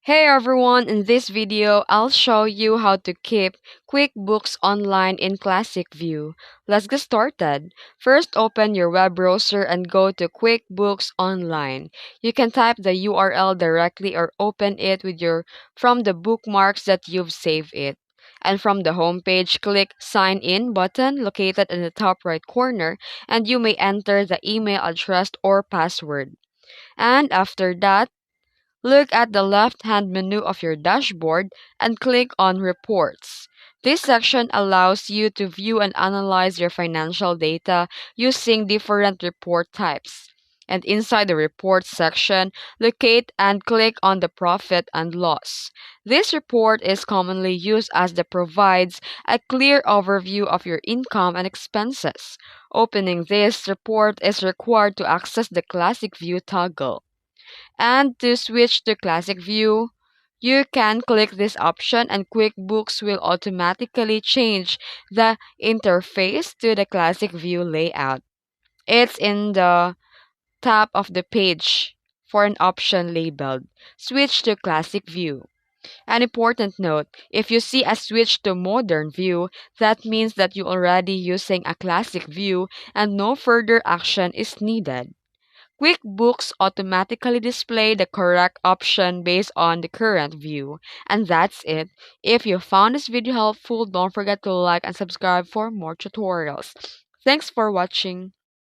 Hey everyone, in this video, I'll show you how to keep QuickBooks Online in Classic View. Let's get started. First, open your web browser and go to QuickBooks Online. You can type the URL directly or open it with from the bookmarks that you've saved it. And from the homepage, click Sign In button located in the top right corner, and you may enter the email address or password. And after that, look at the left-hand menu of your dashboard and click on Reports. This section allows you to view and analyze your financial data using different report types. And inside the Reports section, locate and click on the Profit and Loss. This report is commonly used as it provides a clear overview of your income and expenses. Opening this report is required to access the Classic View toggle. And to switch to Classic View, you can click this option and QuickBooks will automatically change the interface to the Classic View layout. It's in the top of the page for an option labeled Switch to Classic View. An important note, if you see a switch to Modern View, that means that you're already using a Classic View and no further action is needed. QuickBooks automatically display the correct option based on the current view. And that's it. If you found this video helpful, don't forget to like and subscribe for more tutorials. Thanks for watching.